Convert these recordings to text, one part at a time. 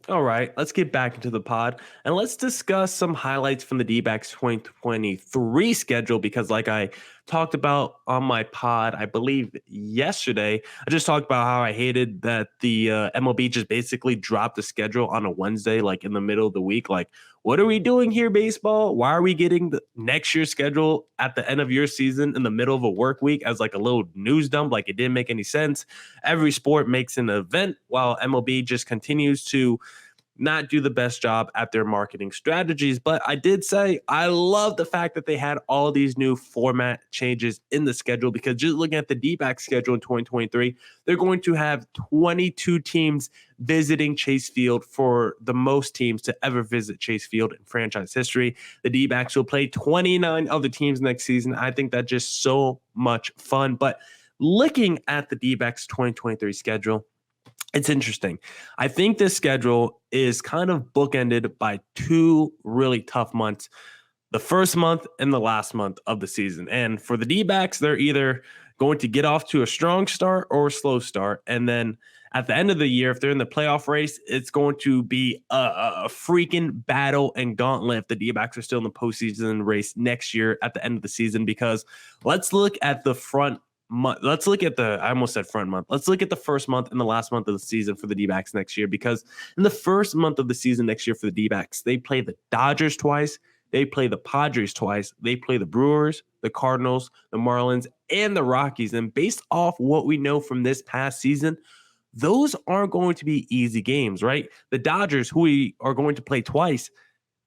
All right, let's get back into the pod and let's discuss some highlights from the D-backs 2023 schedule because like I talked about on my pod, I believe yesterday, I just talked about how I hated that the MLB just basically dropped the schedule on a Wednesday, like in the middle of the week. Like, what are we doing here, baseball? Why are we getting the next year's schedule at the end of your season in the middle of a work week as like a little news dump? Like, it didn't make any sense. Every sport makes an event while MLB just continues to not do the best job at their marketing strategies. But I did say I love the fact that they had all these new format changes in the schedule because just looking at the D-back schedule in 2023, they're going to have 22 teams visiting Chase Field for the most teams to ever visit Chase Field in franchise history. The D-backs will play 29 other teams next season. I think that's just so much fun. But looking at the D-backs 2023 schedule, it's interesting. I think this schedule is kind of bookended by two really tough months, the first month and the last month of the season. And for the D-backs, they're either going to get off to a strong start or a slow start. And then at the end of the year, if they're in the playoff race, it's going to be a freaking battle and gauntlet if the D-backs are still in the postseason race next year at the end of the season. Because let's look at the front month. Let's look at I almost said front month. Let's look at the first month and the last month of the season for the D-backs next year, because in the first month of the season next year for the D-backs, they play the Dodgers twice, they play the Padres twice, they play the Brewers, the Cardinals, the Marlins, and the Rockies. And based off what we know from this past season, those aren't going to be easy games, right? The Dodgers, who we are going to play twice,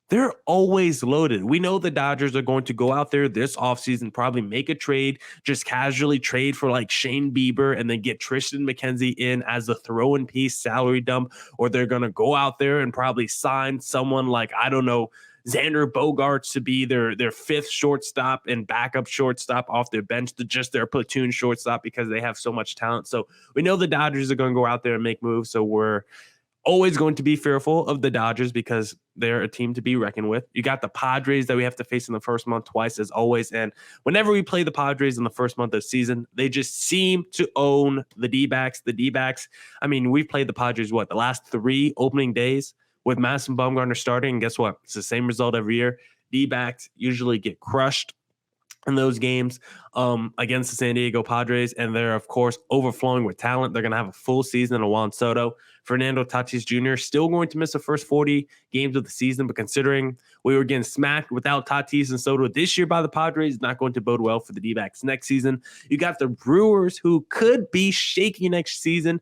they're always loaded. We know the Dodgers are going to go out there this offseason, probably make a trade, just casually trade for like Shane Bieber and then get Tristan McKenzie in as a throw-in piece salary dump, or they're going to go out there and probably sign someone like, I don't know, Xander Bogaerts to be their fifth shortstop and backup shortstop off their bench to just their platoon shortstop because they have so much talent. So we know the Dodgers are going to go out there and make moves. So we're always going to be fearful of the Dodgers because they're a team to be reckoned with. You got the Padres that we have to face in the first month twice, as always. And whenever we play the Padres in the first month of the season, they just seem to own the D-backs. The D-backs, I mean, we've played the Padres, the last three opening days with Madison Bumgarner starting. And guess what? It's the same result every year. D-backs usually get crushed in those games against the San Diego Padres, and they're, of course, overflowing with talent. They're going to have a full season of Juan Soto. Fernando Tatis Jr. still going to miss the first 40 games of the season, but considering we were getting smacked without Tatis and Soto this year by the Padres, not going to bode well for the D-backs next season. You got the Brewers, who could be shaky next season.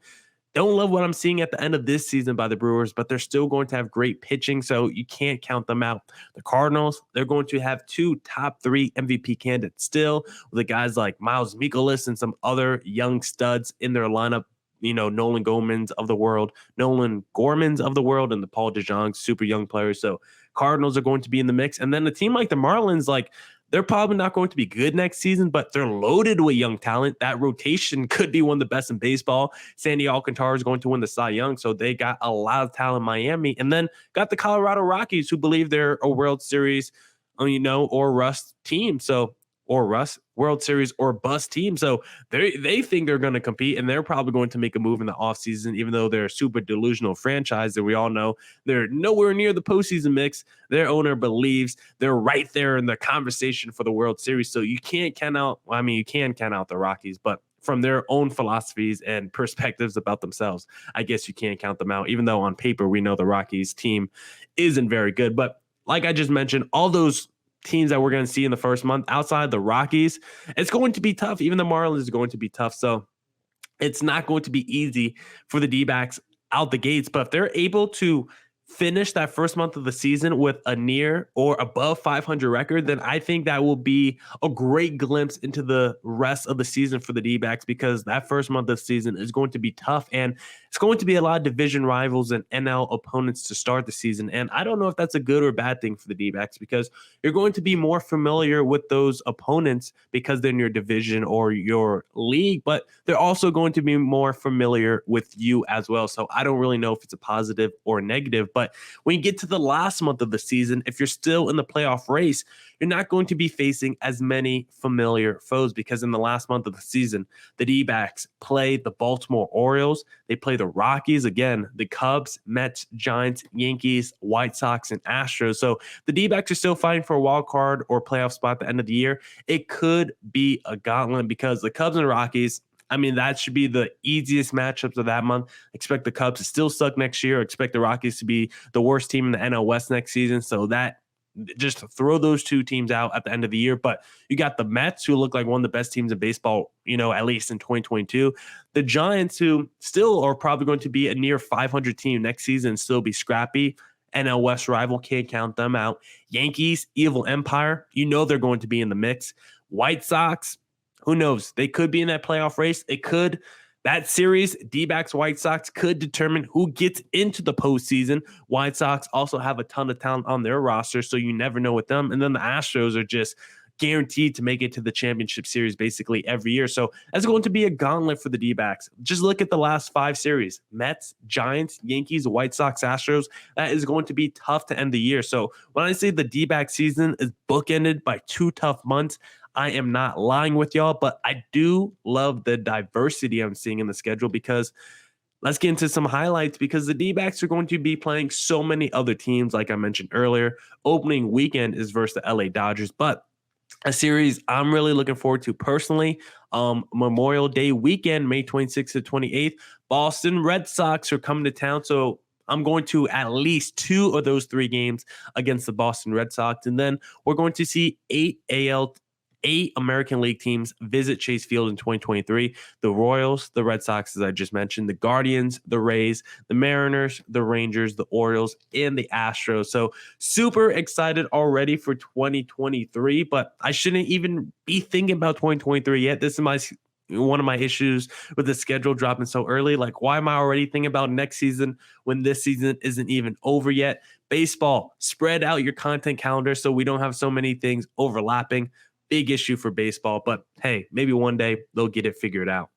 Don't love what I'm seeing at the end of this season by the Brewers, but they're still going to have great pitching, so you can't count them out. The Cardinals, they're going to have two top three MVP candidates still, with the guys like Miles Mikolas and some other young studs in their lineup. You know, Nolan Gormans of the world, and the Paul DeJong, super young players. So Cardinals are going to be in the mix. And then a team like the Marlins, like, they're probably not going to be good next season, but they're loaded with young talent. That rotation could be one of the best in baseball. Sandy Alcantara is going to win the Cy Young, so they got a lot of talent in Miami. And then got the Colorado Rockies, who believe they're a World Series, or Rust team. So, World Series or bust team. So they think they're going to compete, and they're probably going to make a move in the offseason, even though they're a super delusional franchise that we all know they're nowhere near the postseason mix. Their owner believes they're right there in the conversation for the World Series. So you can't count out, you can count out the Rockies, but from their own philosophies and perspectives about themselves, I guess you can't count them out, even though on paper we know the Rockies team isn't very good. But like I just mentioned, all those teams that we're going to see in the first month outside the Rockies, it's going to be tough. Even the Marlins is going to be tough. So it's not going to be easy for the D-backs out the gates. But if they're able to finish that first month of the season with a near or above 500 record, then I think that will be a great glimpse into the rest of the season for the D-backs, because that first month of the season is going to be tough, and it's going to be a lot of division rivals and NL opponents to start the season. And I don't know if that's a good or bad thing for the D-backs, because you're going to be more familiar with those opponents because they're in your division or your league, but they're also going to be more familiar with you as well. So I don't really know if it's a positive or a negative. But when you get to the last month of the season, if you're still in the playoff race, you're not going to be facing as many familiar foes, because in the last month of the season, the D-backs play the Baltimore Orioles, they play play the Rockies, again, the Cubs, Mets, Giants, Yankees, White Sox, and Astros. So the D-backs are still fighting for a wild card or playoff spot at the end of the year. It could be a gauntlet because the Cubs and Rockies, I mean, that should be the easiest matchups of that month. Expect the Cubs to still suck next year. Expect the Rockies to be the worst team in the NL West next season. So that just throw those two teams out at the end of the year. But you got the Mets, who look like one of the best teams in baseball, at least in 2022. The Giants, who still are probably going to be a near 500 team next season, still be scrappy. NL West rival, can't count them out. Yankees, evil empire, they're going to be in the mix. White Sox, who knows? They could be in that playoff race. It could. That series, D-backs, White Sox, could determine who gets into the postseason. White Sox also have a ton of talent on their roster, so you never know with them. And then the Astros are just guaranteed to make it to the championship series basically every year. So that's going to be a gauntlet for the D-backs. Just look at the last 5 series. Mets, Giants, Yankees, White Sox, Astros. That is going to be tough to end the year. So when I say the D-back season is bookended by 2 tough months, I am not lying with y'all, but I do love the diversity I'm seeing in the schedule because let's get into some highlights because the D-backs are going to be playing so many other teams, like I mentioned earlier. Opening weekend is versus the LA Dodgers, but a series I'm really looking forward to personally. Memorial Day weekend, May 26th to 28th, Boston Red Sox are coming to town. So I'm going to at least 2 of those 3 games against the Boston Red Sox. And then we're going to see 8 American League teams visit Chase Field in 2023. The Royals, the Red Sox, as I just mentioned, the Guardians, the Rays, the Mariners, the Rangers, the Orioles, and the Astros. So super excited already for 2023, but I shouldn't even be thinking about 2023 yet. This is one of my issues with the schedule dropping so early. Like, why am I already thinking about next season when this season isn't even over yet? Baseball, spread out your content calendar so we don't have so many things overlapping. Big issue for baseball, but hey, maybe one day they'll get it figured out.